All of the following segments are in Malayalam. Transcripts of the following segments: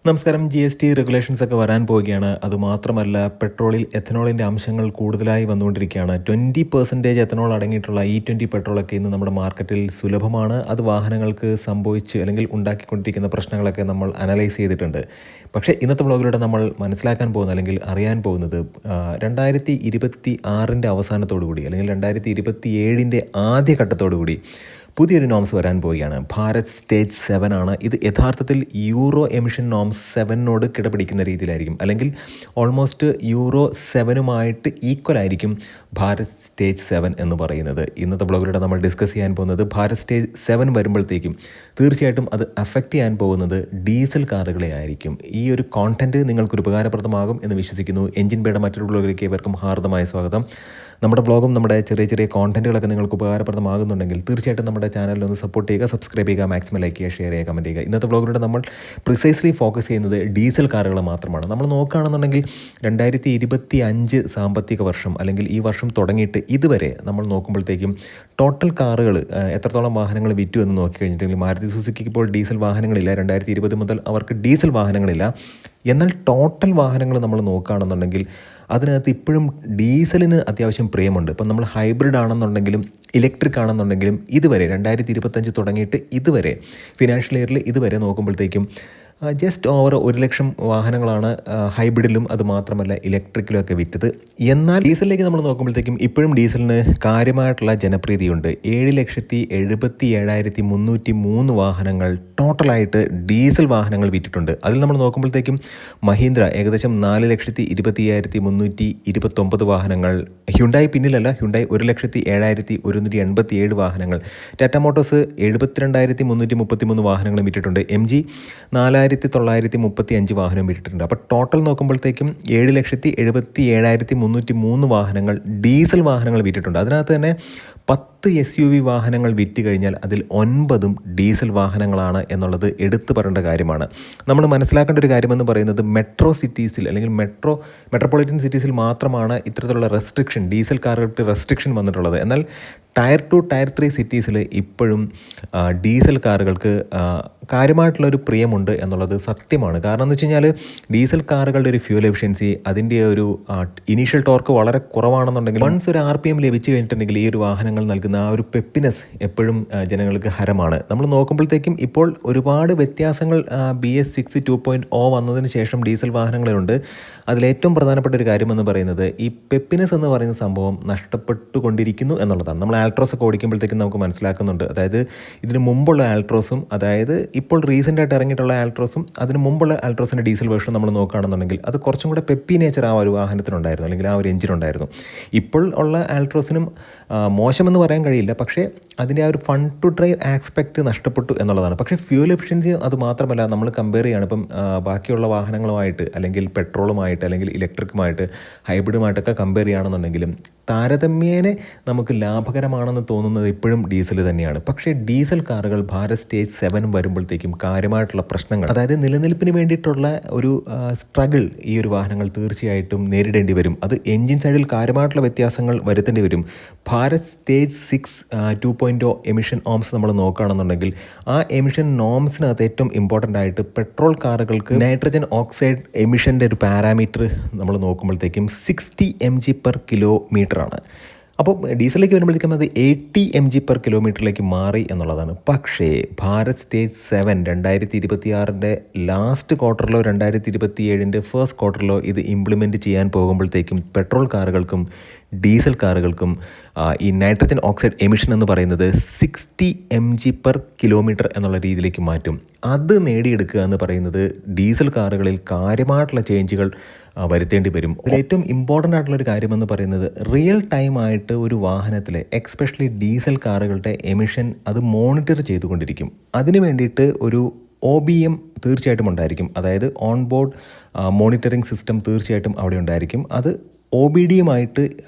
നമസ്കാരം. GST റെഗുലേഷൻസ് ഒക്കെ വരാൻ പോവുകയാണ്. അതുമാത്രമല്ല, പെട്രോളിൽ എഥനോളിൻ്റെ അംശങ്ങൾ കൂടുതലായി വന്നുകൊണ്ടിരിക്കുകയാണ്. 20% എഥനോൾ അടങ്ങിയിട്ടുള്ള E20 പെട്രോളൊക്കെ ഇന്ന് നമ്മുടെ മാർക്കറ്റിൽ സുലഭമാണ്. അത് വാഹനങ്ങൾക്ക് സംഭവിച്ച് അല്ലെങ്കിൽ ഉണ്ടാക്കിക്കൊണ്ടിരിക്കുന്ന പ്രശ്നങ്ങളൊക്കെ നമ്മൾ അനലൈസ് ചെയ്തിട്ടുണ്ട്. പക്ഷേ ഇന്നത്തെ വ്ളോഗിലൂടെ നമ്മൾ മനസ്സിലാക്കാൻ പോകുന്ന അല്ലെങ്കിൽ അറിയാൻ പോകുന്നത് 2026 അവസാനത്തോടു കൂടി അല്ലെങ്കിൽ 2027 ആദ്യഘട്ടത്തോടു കൂടി പുതിയൊരു നോംസ് വരാൻ പോവുകയാണ്. ഭാരത് സ്റ്റേജ് 7 ആണ്. ഇത് യഥാർത്ഥത്തിൽ യൂറോ എമിഷൻ നോംസ് 7നോട് കിടപിടിക്കുന്ന രീതിയിലായിരിക്കും, അല്ലെങ്കിൽ ഓൾമോസ്റ്റ് യൂറോ 7നുമായിട്ട് ഈക്വൽ ആയിരിക്കും ഭാരത് സ്റ്റേജ് 7 എന്ന് പറയുന്നത്. ഇന്നത്തെ ബ്ലോഗിലൂടെ നമ്മൾ ഡിസ്കസ് ചെയ്യാൻ പോകുന്നത് ഭാരത് സ്റ്റേജ് 7 വരുമ്പോഴത്തേക്കും തീർച്ചയായിട്ടും അത് അഫക്റ്റ് ചെയ്യാൻ പോകുന്നത് ഡീസൽ കാറുകളെ ആയിരിക്കും. ഈ ഒരു കോണ്ടന്റ് നിങ്ങൾക്കൊരു ഉപകാരപ്രദമാകും എന്ന് വിശ്വസിക്കുന്നു. എഞ്ചിൻ ബേയുടെ മറ്റൊരു ബ്ലോഗിലേക്ക് ഏവർക്കും ഹാർദമായ സ്വാഗതം. നമ്മുടെ ബ്ലോഗും നമ്മുടെ ചെറിയ ചെറിയ കോണ്ടന്റുകളൊക്കെ നിങ്ങൾക്ക് ഉപകാരപ്രദമാകുന്നുണ്ടെങ്കിൽ തീർച്ചയായിട്ടും നമ്മുടെ ചാനലിലൊന്ന് സപ്പോർട്ട് ചെയ്യുക, സബ്സ്ക്രൈബ് ചെയ്യുക, മാക്സിമം ലൈക്ക് ചെയ്യുക, ഷെയർ ചെയ്യുക, കമൻറ്റ് ചെയ്യുക. ഇന്നത്തെ വ്ളോഗിലൂടെ നമ്മൾ പ്രിസൈസ്ലി ഫോക്കസ് ചെയ്യുന്നത് ഡീസൽ കാറുകൾ മാത്രമാണ്. നമ്മൾ നോക്കുകയാണെന്നുണ്ടെങ്കിൽ 2025 സാമ്പത്തിക വർഷം അല്ലെങ്കിൽ ഈ വർഷം തുടങ്ങിയിട്ട് ഇതുവരെ നമ്മൾ നോക്കുമ്പോഴത്തേക്കും ടോട്ടൽ കാറുകൾ എത്രത്തോളം വാഹനങ്ങൾ വിറ്റു എന്ന് നോക്കിക്കഴിഞ്ഞിട്ടുണ്ടെങ്കിൽ മാരുതി സുസുക്കിക്ക് ഇപ്പോൾ ഡീസൽ വാഹനങ്ങളില്ല. 2020 മുതൽ അവർക്ക് ഡീസൽ വാഹനങ്ങളില്ല. എന്നാൽ ടോട്ടൽ വാഹനങ്ങൾ നമ്മൾ നോക്കുകയാണെന്നുണ്ടെങ്കിൽ അതിനകത്ത് ഇപ്പോഴും ഡീസലിന് അത്യാവശ്യം പ്രിയമുണ്ട്. ഇപ്പം നമ്മൾ ഹൈബ്രിഡ് ആണെന്നുണ്ടെങ്കിലും ഇലക്ട്രിക് ആണെന്നുണ്ടെങ്കിലും ഇതുവരെ 2025 തുടങ്ങിയിട്ട് ഇതുവരെ ഫിനാൻഷ്യൽ ഇയറിൽ ഇതുവരെ നോക്കുമ്പോഴത്തേക്കും ജസ്റ്റ് ഓവർ 1 ലക്ഷം വാഹനങ്ങളാണ് ഹൈബ്രിഡിലും അതുമാത്രമല്ല ഇലക്ട്രിക്കിലും ഒക്കെ വിറ്റത്. എന്നാൽ ഡീസലിലേക്ക് നമ്മൾ നോക്കുമ്പോഴത്തേക്കും ഇപ്പോഴും ഡീസലിന് കാര്യമായിട്ടുള്ള ജനപ്രീതിയുണ്ട്. 7,77,303 വാഹനങ്ങൾ ടോട്ടലായിട്ട് ഡീസൽ വാഹനങ്ങൾ വിറ്റിട്ടുണ്ട്. അതിൽ നമ്മൾ നോക്കുമ്പോഴത്തേക്കും മഹീന്ദ്ര ഏകദേശം 4,25,329 വാഹനങ്ങൾ, ഹ്യുണ്ടായി പിന്നിലല്ല, ഹ്യുണ്ടായി 1,07,187 വാഹനങ്ങൾ, ടാറ്റ മോട്ടോഴ്സ് 72,333 വാഹനങ്ങൾ വിറ്റിട്ടുണ്ട്, MG 4,935 വാഹനം വിറ്റിട്ടുണ്ട്. അപ്പോൾ ടോട്ടൽ നോക്കുമ്പോഴത്തേക്കും 7,77,303 വാഹനങ്ങൾ ഡീസൽ വാഹനങ്ങൾ വിറ്റിട്ടുണ്ട്. അതിനകത്ത് തന്നെ 10 SUV വാഹനങ്ങൾ വിറ്റ് കഴിഞ്ഞാൽ അതിൽ 9 ഡീസൽ വാഹനങ്ങളാണ് എന്നുള്ളത് എടുത്തു പറയേണ്ട കാര്യമാണ്. നമ്മൾ മനസ്സിലാക്കേണ്ട ഒരു കാര്യമെന്ന് പറയുന്നത് മെട്രോ സിറ്റീസിൽ അല്ലെങ്കിൽ മെട്രോപൊളിറ്റൻ സിറ്റീസിൽ മാത്രമാണ് ഇത്തരത്തിലുള്ള റെസ്ട്രിക്ഷൻ, ഡീസൽ കാറുകൾക്ക് റെസ്ട്രിക്ഷൻ വന്നിട്ടുള്ളത്. എന്നാൽ ടയർ 2, ടയർ 3 സിറ്റീസിൽ ഇപ്പോഴും ഡീസൽ കാറുകൾക്ക് കാര്യമായിട്ടുള്ളൊരു പ്രിയമുണ്ട് എന്നുള്ളത് സത്യമാണ്. കാരണം എന്ന് വെച്ച് കഴിഞ്ഞാൽ ഡീസൽ കാറുകളുടെ ഒരു ഫ്യൂൽ എഫിഷ്യൻസി, അതിൻ്റെ ഒരു ഇനീഷ്യൽ ടോർക്ക് വളരെ കുറവാണെന്നുണ്ടെങ്കിൽ വൺസ് ഒരു RPM ലഭിച്ചു കഴിഞ്ഞിട്ടുണ്ടെങ്കിൽ ഈ ഒരു വാഹനങ്ങൾ നൽകുന്ന ആ ഒരു പെപ്പിനെസ് എപ്പോഴും ജനങ്ങൾക്ക് ഹരമാണ്. നമ്മൾ നോക്കുമ്പോഴത്തേക്കും ഇപ്പോൾ ഒരുപാട് വ്യത്യാസങ്ങൾ BS6 2.0 വന്നതിന് ശേഷം ഡീസൽ വാഹനങ്ങളിലുണ്ട്. അതിലേറ്റവും പ്രധാനപ്പെട്ട ഒരു കാര്യമെന്ന് പറയുന്നത് ഈ പെപ്പിനെസ് എന്ന് പറയുന്ന സംഭവം നഷ്ടപ്പെട്ടുകൊണ്ടിരിക്കുന്നു എന്നുള്ളതാണ്. നമ്മൾ ആൾട്രോസ് ഒക്കെ ഓടിക്കുമ്പോഴത്തേക്കും നമുക്ക് മനസ്സിലാക്കുന്നുണ്ട്. അതായത് ഇതിന് മുമ്പുള്ള ആൾട്രോസും, അതായത് ഇപ്പോൾ റീസെൻ്റായിട്ട് ഇറങ്ങിയിട്ടുള്ള ആൾട്രോസും അതിന് മുമ്പുള്ള ആൾട്രോസിൻ്റെ ഡീസൽ വേർഷൻ നമ്മൾ നോക്കുകയാണെന്നുണ്ടെങ്കിൽ അത് കുറച്ചും കൂടെ പെപ്പി നേച്ചർ ആ ഒരു വാഹനത്തിനുണ്ടായിരുന്നു, അല്ലെങ്കിൽ ആ ഒരു എഞ്ചിനുണ്ടായിരുന്നു. ഇപ്പോൾ ഉള്ള ആൾട്രോസിനും മോശമെന്ന് പറയാൻ കഴിയില്ല, പക്ഷേ അതിൻ്റെ ആ ഒരു ഫൺ ടു ഡ്രൈവ് ആസ്പെക്റ്റ് നഷ്ടപ്പെട്ടു എന്നുള്ളതാണ്. പക്ഷേ ഫ്യൂൽ എഫിഷ്യൻസി അത് മാത്രമല്ല, നമ്മൾ കമ്പയർ ചെയ്യുകയാണ് ഇപ്പം ബാക്കിയുള്ള വാഹനങ്ങളുമായിട്ട് അല്ലെങ്കിൽ പെട്രോളുമായിട്ട് അല്ലെങ്കിൽ ഇലക്ട്രിക്കുമായിട്ട് ഹൈബ്രിഡുമായിട്ടൊക്കെ കമ്പയർ ചെയ്യുകയാണെന്നുണ്ടെങ്കിലും താരതമ്യേന നമുക്ക് ലാഭകരമാണെന്ന് തോന്നുന്നത് ഇപ്പോഴും ഡീസൽ തന്നെയാണ്. പക്ഷേ ഡീസൽ കാറുകൾ ഭാരത് സ്റ്റേജ് 7 വരുമ്പോഴത്തേക്കും കാര്യമായിട്ടുള്ള പ്രശ്നങ്ങൾ, അതായത് നിലനിൽപ്പിന് വേണ്ടിയിട്ടുള്ള ഒരു സ്ട്രഗിൾ ഈ ഒരു വാഹനങ്ങൾ തീർച്ചയായിട്ടും നേരിടേണ്ടി വരും. അത് എൻജിൻ സൈഡിൽ കാര്യമായിട്ടുള്ള വ്യത്യാസങ്ങൾ വരുത്തേണ്ടി വരും. ഭാരത് സ്റ്റേജ് 6 2.0 എമിഷൻ നോംസ് നമ്മൾ നോക്കുകയാണെന്നുണ്ടെങ്കിൽ ആ എമിഷൻ നോംസിനകത്ത് ഏറ്റവും ഇമ്പോർട്ടൻ്റ് ആയിട്ട് പെട്രോൾ കാറുകൾക്ക് നൈട്രജൻ ഓക്സൈഡ് എമിഷൻ്റെ ഒരു പാരാമീറ്റർ നമ്മൾ നോക്കുമ്പോഴത്തേക്കും 60 mg/km ആണ്. അപ്പോൾ ഡീസലിലേക്ക് വരുമ്പോഴത്തേക്കും അത് 80 mg/km മാറി എന്നുള്ളതാണ്. പക്ഷേ ഭാരത് സ്റ്റേജ് 7 2026 ലാസ്റ്റ് ക്വാർട്ടറിലോ 2027 ഫസ്റ്റ് ക്വാർട്ടറിലോ ഇത് ഇംപ്ലിമെൻറ്റ് ചെയ്യാൻ പോകുമ്പോഴത്തേക്കും പെട്രോൾ കാറുകൾക്കും ഡീസൽ കാറുകൾക്കും ഈ നൈട്രജൻ ഓക്സൈഡ് എമിഷൻ എന്ന് പറയുന്നത് 60 mg/km എന്നുള്ള രീതിയിലേക്ക് മാറ്റും. അത് നേടിയെടുക്കുക എന്ന് പറയുന്നത് ഡീസൽ കാറുകളിൽ കാര്യമായിട്ടുള്ള ചേഞ്ചുകൾ വരുത്തേണ്ടി വരും. അതിലേറ്റവും ഇമ്പോർട്ടൻ്റ് ആയിട്ടുള്ളൊരു കാര്യമെന്ന് പറയുന്നത് റിയൽ ടൈമായിട്ട് ഒരു വാഹനത്തിലെ എക്സ്പെഷ്യലി ഡീസൽ കാറുകളുടെ എമിഷൻ അത് മോണിറ്റർ ചെയ്തുകൊണ്ടിരിക്കും. അതിന് വേണ്ടിയിട്ട് ഒരു OBM തീർച്ചയായിട്ടും ഉണ്ടായിരിക്കും, അതായത് ഓൺ ബോർഡ് മോണിറ്ററിംഗ് സിസ്റ്റം തീർച്ചയായിട്ടും അവിടെ ഉണ്ടായിരിക്കും. അത് OBDയുമായിട്ട്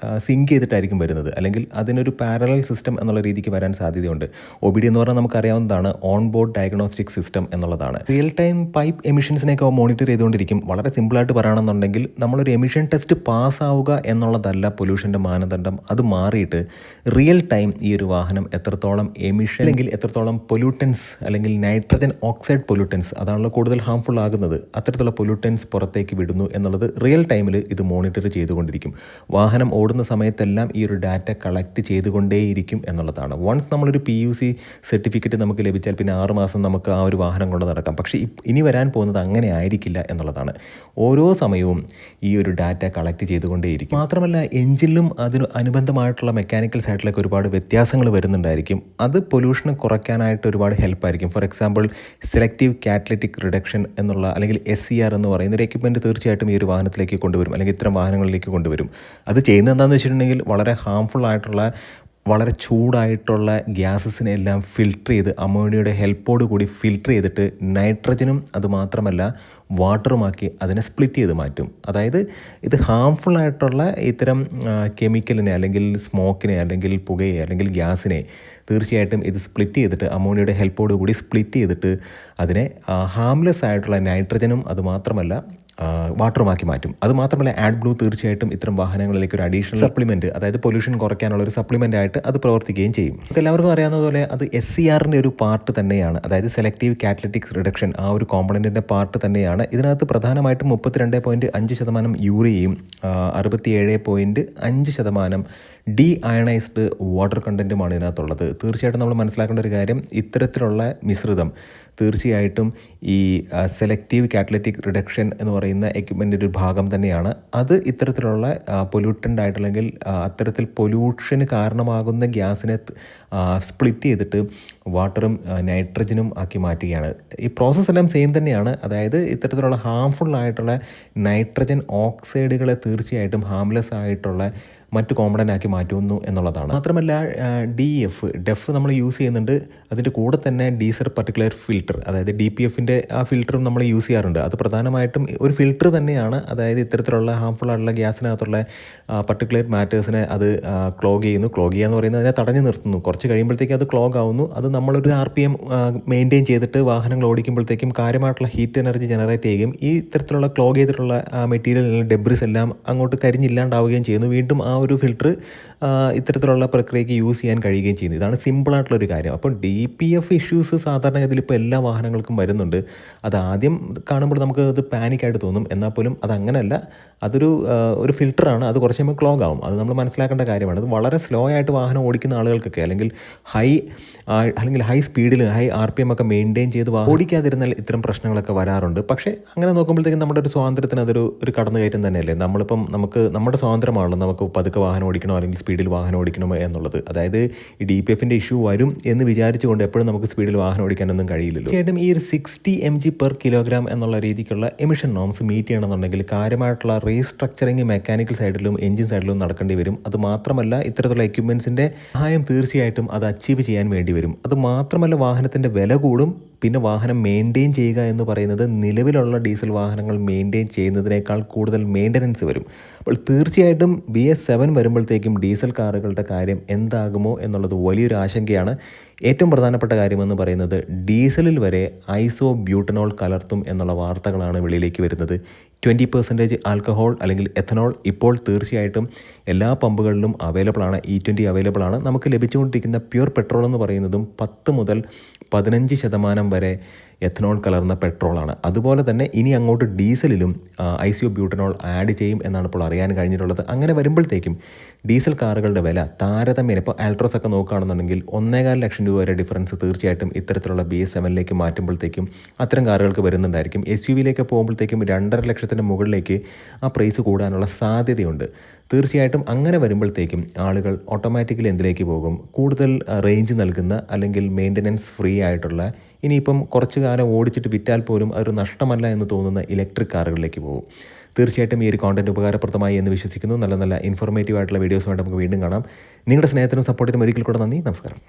സിങ്ക് ചെയ്തിട്ടായിരിക്കും വരുന്നത്, അല്ലെങ്കിൽ അതിനൊരു പാരലൽ സിസ്റ്റം എന്നുള്ള രീതിക്ക് വരാൻ സാധ്യതയുണ്ട്. OBD എന്ന് പറഞ്ഞാൽ നമുക്കറിയാവുന്നതാണ്, ഓൺ ബോർഡ് ഡയഗ്നോസ്റ്റിക് സിസ്റ്റം എന്നുള്ളതാണ്. റിയൽ ടൈം പൈപ്പ് എമിഷൻസിനെയൊക്കെ മോണിറ്റർ ചെയ്തുകൊണ്ടിരിക്കും. വളരെ സിമ്പിളായിട്ട് പറയുകയാണെന്നുണ്ടെങ്കിൽ നമ്മളൊരു എമിഷൻ ടെസ്റ്റ് പാസ്സാവുക എന്നുള്ളതല്ല പൊല്യൂഷൻ്റെ മാനദണ്ഡം. അത് മാറിയിട്ട് റിയൽ ടൈം ഈ ഒരു വാഹനം എത്രത്തോളം എമിഷൻ അല്ലെങ്കിൽ എത്രത്തോളം പൊല്യൂട്ടൻസ് അല്ലെങ്കിൽ നൈട്രജൻ ഓക്സൈഡ് പൊല്യൂട്ടൻസ്, അതാണല്ലോ കൂടുതൽ ഹാംഫുൾ ആകുന്നത്, അത്തരത്തിലുള്ള പൊല്യൂട്ടൻസ് പുറത്തേക്ക് വിടുന്നു എന്നുള്ളത് റിയൽ ടൈമിൽ ഇത് മോണിറ്റർ ചെയ്തുകൊണ്ടിരിക്കും. വാഹനം ഓടുന്ന സമയത്തെല്ലാം ഈ ഒരു ഡാറ്റ കളക്ട് ചെയ്തുകൊണ്ടേയിരിക്കും എന്നുള്ളതാണ്. വൺസ് നമ്മളൊരു PUC സർട്ടിഫിക്കറ്റ് നമുക്ക് ലഭിച്ചാൽ പിന്നെ 6 മാസം നമുക്ക് ആ ഒരു വാഹനം കൊണ്ട് നടക്കാം. പക്ഷേ ഇനി വരാൻ പോകുന്നത് അങ്ങനെ ആയിരിക്കില്ല എന്നുള്ളതാണ്. ഓരോ സമയവും ഈ ഒരു ഡാറ്റ കളക്ട് ചെയ്തുകൊണ്ടേയിരിക്കും. മാത്രമല്ല എഞ്ചിനിലും അതിന് അനുബന്ധമായിട്ടുള്ള മെക്കാനിക്കൽ സൈഡിലൊക്കെ ഒരുപാട് വ്യത്യാസങ്ങൾ വരുന്നുണ്ടായിരിക്കും. അത് പൊല്യൂഷനെ കുറയ്ക്കാനായിട്ട് ഒരുപാട് ഹെൽപ്പായിരിക്കും. For example selective catalytic reduction എന്നുള്ള അല്ലെങ്കിൽ SCR എന്ന് പറയുന്ന ഒരു എക്യുപ്മെൻറ്റ് തീർച്ചയായിട്ടും ഈ ഒരു വാഹനത്തിലേക്ക് കൊണ്ടുവരും, അല്ലെങ്കിൽ ഇത്തരം വാഹനങ്ങളിലേക്ക് കൊണ്ടുവരും. അത് ചെയ്യുന്നത് എന്താണെന്ന് വെച്ചിട്ടുണ്ടെങ്കിൽ വളരെ ഹാംഫുൾ ആയിട്ടുള്ള, വളരെ ചൂടായിട്ടുള്ള ഗ്യാസസിനെ എല്ലാം ഫിൽട്ടർ ചെയ്ത് അമോണിയയുടെ ഹെൽപ്പോട് കൂടി ഫിൽട്ടർ ചെയ്തിട്ട് നൈട്രജനും അതുമാത്രമല്ല വാട്ടറുമാക്കി അതിനെ സ്പ്ലിറ്റ് ചെയ്ത് മാറ്റും. അതായത് ഇത് ഹാംഫുൾ ആയിട്ടുള്ള ഇത്തരം കെമിക്കലിനെ അല്ലെങ്കിൽ സ്മോക്കിനെ അല്ലെങ്കിൽ പുകയെ അല്ലെങ്കിൽ ഗ്യാസിനെ തീർച്ചയായിട്ടും ഇത് സ്പ്ലിറ്റ് ചെയ്തിട്ട് അമോണിയയുടെ ഹെൽപ്പോട് കൂടി സ്പ്ലിറ്റ് ചെയ്തിട്ട് അതിനെ ഹാംലെസ് ആയിട്ടുള്ള നൈട്രജനും അതുമാത്രമല്ല വാട്ടറുമാക്കി മാറ്റും. അതുമാത്രമല്ല AdBlue തീർച്ചയായിട്ടും ഇത്തരം വാഹനങ്ങളിലേക്ക് ഒരു അഡീഷണൽ സപ്ലിമെൻറ്റ്, അതായത് പൊല്യൂഷൻ കുറയ്ക്കാനുള്ള ഒരു സപ്ലിമെൻ്റ് ആയിട്ട് അത് പ്രവർത്തിക്കുകയും ചെയ്യും. നമുക്ക് എല്ലാവർക്കും അറിയാവുന്നതുപോലെ അത് SCRൻ്റെ ഒരു പാർട്ട് തന്നെയാണ്, അതായത് സെലക്റ്റീവ് കാറ്റലിറ്റിക് റിഡക്ഷൻ, ആ ഒരു കോമ്പണൻറ്റിൻ്റെ പാർട്ട് തന്നെയാണ്. ഇതിനകത്ത് പ്രധാനമായിട്ടും 32.5% യൂറിയയും 67.5% ഡി അയണൈസ്ഡ് വാട്ടർ കണ്ടൻറ്റുമാണ് ഇതിനകത്തുള്ളത്. തീർച്ചയായിട്ടും നമ്മൾ മനസ്സിലാക്കേണ്ട ഒരു കാര്യം, ഇത്തരത്തിലുള്ള മിശ്രിതം തീർച്ചയായിട്ടും ഈ സെലക്റ്റീവ് കാറ്റലിറ്റിക് റിഡക്ഷൻ എന്ന് പറയുന്ന എക്യുപ്മെൻറ്റിൻ്റെ ഒരു ഭാഗം തന്നെയാണ്. അത് ഇത്തരത്തിലുള്ള പൊല്യൂട്ടൻ്റ് ആയിട്ടല്ലെങ്കിൽ അത്തരത്തിൽ പൊല്യൂഷന് കാരണമാകുന്ന ഗ്യാസിനെ സ്പ്ലിറ്റ് ചെയ്തിട്ട് വാട്ടറും നൈട്രജനും ആക്കി മാറ്റുകയാണ്. ഈ പ്രോസസ്സ് എല്ലാം സെയിം തന്നെയാണ്. അതായത് ഇത്തരത്തിലുള്ള ഹാംഫുൾ ആയിട്ടുള്ള നൈട്രജൻ ഓക്സൈഡുകളെ തീർച്ചയായിട്ടും ഹാംലെസ് ആയിട്ടുള്ള മറ്റ് കോമ്പണൻ്റ് ആക്കി മാറ്റുന്നു എന്നുള്ളതാണ്. മാത്രമല്ല ഡെഫ് നമ്മൾ യൂസ് ചെയ്യുന്നുണ്ട്. അതിൻ്റെ കൂടെ തന്നെ ഡീസൽ പർട്ടിക്കുലർ ഫിൽറ്റർ, അതായത് DPFൻ്റെ ആ ഫിൽറ്ററും നമ്മൾ യൂസ് ചെയ്യാറുണ്ട്. അത് പ്രധാനമായിട്ടും ഒരു ഫിൽറ്റർ തന്നെയാണ്. അതായത് ഇത്തരത്തിലുള്ള ഹാംഫുൾ ആയിട്ടുള്ള ഗ്യാസിനകത്തുള്ള പർട്ടിക്കുലർ മാറ്റേഴ്സിനെ അത് ക്ലോഗ് ചെയ്യുന്നു. ക്ലോഗ് ചെയ്യുക എന്ന് പറയുന്നത് അതിനെ തടഞ്ഞു നിർത്തുന്നു. കുറച്ച് കഴിയുമ്പോഴത്തേക്കും അത് ക്ലോഗ് ആവുന്നു. അത് നമ്മളൊരു RPM മെയിൻറ്റെയിൻ ചെയ്തിട്ട് വാഹനങ്ങൾ ഓടിക്കുമ്പോഴത്തേക്കും കാര്യമായിട്ടുള്ള ഹീറ്റ് എനർജി ജനറേറ്റ് ചെയ്യുകയും ഈ ഇത്തരത്തിലുള്ള ക്ലോഗ് ചെയ്തിട്ടുള്ള മെറ്റീരിയൽ ഡെബ്രിസ് എല്ലാം അങ്ങോട്ട് കരിഞ്ഞില്ലാണ്ടാവുകയും ചെയ്യുന്നു. വീണ്ടും ആ ഒരു ഫിൽറ്റർ ഇത്തരത്തിലുള്ള പ്രക്രിയയ്ക്ക് യൂസ് ചെയ്യാൻ കഴിയുകയും ചെയ്യുന്നു. ഇതാണ് സിമ്പിളായിട്ടുള്ളൊരു കാര്യം. അപ്പോൾ DPF ഇഷ്യൂസ് സാധാരണഗതിയിൽ ഇപ്പോൾ എല്ലാ വാഹനങ്ങൾക്കും വരുന്നുണ്ട്. അത് ആദ്യം കാണുമ്പോൾ നമുക്ക് അത് പാനിക്കായിട്ട് തോന്നും. എന്നാൽ പോലും അതങ്ങനെയല്ല. ഒരു ഫിൽറ്ററാണ്. അത് കുറച്ച് കഴിയുമ്പോൾ ക്ലോഗ് ആവും. അത് നമ്മൾ മനസ്സിലാക്കേണ്ട കാര്യമാണ്. അത് വളരെ സ്ലോ ആയിട്ട് വാഹനം ഓടിക്കുന്ന ആളുകൾക്കൊക്കെ അല്ലെങ്കിൽ ഹൈ സ്പീഡിൽ ഹൈ RPM ഒക്കെ മെയിൻറ്റെയിൻ ചെയ്ത് ഓടിക്കാതിരുന്നാൽ ഇത്തരം പ്രശ്നങ്ങളൊക്കെ വരാറുണ്ട്. പക്ഷേ അങ്ങനെ നോക്കുമ്പോഴത്തേക്കും നമ്മുടെ ഒരു സ്വാതന്ത്ര്യത്തിന് ഒരു കടന്നുകയറ്റം തന്നെയല്ലേ. നമ്മുടെ സ്വാതന്ത്ര്യമാണല്ലോ നമുക്ക് പതുക്കെ വാഹനം ഓടിക്കണോ അല്ലെങ്കിൽ സ്പീഡിൽ വാഹനം ഓടിക്കണമോ എന്നുള്ളത്. അതായത് ഈ DPFൻ്റെ ഇഷ്യൂ വരും എന്ന് വിചാരിച്ചുകൊണ്ട് എപ്പോഴും നമുക്ക് സ്പീഡിൽ വാഹനം ഓടിക്കാനൊന്നും കഴിയില്ലല്ലോ. തീർച്ചയായിട്ടും ഈ ഒരു 60 mg/kg എന്നുള്ള രീതിക്കുള്ള എമിഷൻ നോംസ് മീറ്റ് ചെയ്യണമെന്നുണ്ടെങ്കിൽ കാര്യമായിട്ടുള്ള റീസ്ട്രക്ചറിങ് മെക്കാനിക്കൽ സൈഡിലും എഞ്ചിൻ സൈഡിലും നടക്കേണ്ടി വരും. അത് മാത്രമല്ല ഇത്തരത്തിലുള്ള എക്യുപ്മെൻസിൻ്റെ സഹായം തീർച്ചയായിട്ടും അത് അച്ചീവ് ചെയ്യാൻ വേണ്ടി വരും. അത് മാത്രമല്ല വാഹനത്തിൻ്റെ വില കൂടും. പിന്നെ വാഹനം മെയിൻറ്റെയിൻ ചെയ്യുക എന്ന് പറയുന്നത് നിലവിലുള്ള ഡീസൽ വാഹനങ്ങൾ മെയിൻറ്റെയിൻ ചെയ്യുന്നതിനേക്കാൾ കൂടുതൽ മെയിൻ്റനൻസ് വരും. അപ്പോൾ തീർച്ചയായിട്ടും BS7 വരുമ്പോഴത്തേക്കും ഡീസൽ കാറുകളുടെ കാര്യം എന്താകുമോ എന്നുള്ളത് വലിയൊരു ആശങ്കയാണ്. ഏറ്റവും പ്രധാനപ്പെട്ട കാര്യമെന്ന് പറയുന്നത് ഡീസലിൽ വരെ ഐസോബ്യൂട്ടനോൾ കലർത്തും എന്നുള്ള വാർത്തകളാണ് വെളിയിലേക്ക് വരുന്നത്. 20% ആൽക്കഹോൾ അല്ലെങ്കിൽ എഥനോൾ ഇപ്പോൾ തീർച്ചയായിട്ടും എല്ലാ പമ്പുകളിലും അവൈലബിൾ ആണ്. E20 അവൈലബിൾ ആണ്. നമുക്ക് ലഭിച്ചുകൊണ്ടിരിക്കുന്ന പ്യുർ പെട്രോൾ എന്ന് പറയുന്നതും 10 മുതൽ 15% വരെ എഥനോൾ കലർന്ന പെട്രോളാണ്. അതുപോലെ തന്നെ ഇനി അങ്ങോട്ട് ഡീസലിലും ഐസോബ്യൂട്ടനോൾ ആഡ് ചെയ്യും എന്നാണ് ഇപ്പോൾ അറിയാൻ കഴിഞ്ഞിട്ടുള്ളത്. അങ്ങനെ വരുമ്പോഴത്തേക്കും ഡീസൽ കാറുകളുടെ വില താരതമ്യേന ഇപ്പോൾ ആൾട്രോസ് ഒക്കെ നോക്കുകയാണെന്നുണ്ടെങ്കിൽ 1.25 ലക്ഷം രൂപ വരെ ഡിഫറൻസ് തീർച്ചയായിട്ടും ഇത്തരത്തിലുള്ള BS7 മാറ്റുമ്പോഴത്തേക്കും അത്തരം കാറുകൾക്ക് വരുന്നുണ്ടായിരിക്കും. SUV പോകുമ്പോഴത്തേക്കും 2.5 ലക്ഷത്തിൻ്റെ മുകളിലേക്ക് ആ പ്രൈസ് കൂടാനുള്ള സാധ്യതയുണ്ട്. തീർച്ചയായിട്ടും അങ്ങനെ വരുമ്പോഴത്തേക്കും ആളുകൾ ഓട്ടോമാറ്റിക്കലി എന്തിലേക്ക് പോകും? കൂടുതൽ റേഞ്ച് നൽകുന്ന അല്ലെങ്കിൽ മെയിൻ്റനൻസ് ഫ്രീ ആയിട്ടുള്ള, ഇനിയിപ്പം കുറച്ച് കാലം ഓടിച്ചിട്ട് വിറ്റാൽ പോലും അതൊരു നഷ്ടമല്ല എന്ന് തോന്നുന്ന ഇലക്ട്രിക് കാറുകളിലേക്ക് പോകും. തീർച്ചയായിട്ടും ഈ ഒരു കോണ്ടന്റ് ഉപകാരപ്രദമായി എന്ന് വിശ്വസിക്കുന്നു. നല്ല ഇൻഫോർമേറ്റീവ് ആയിട്ടുള്ള വീഡിയോസുമായിട്ട് നമുക്ക് വീണ്ടും കാണാം. നിങ്ങളുടെ സ്നേഹത്തിനും സപ്പോർട്ടിനും ഒരിക്കൽ കൂടെ നന്ദി. നമസ്കാരം.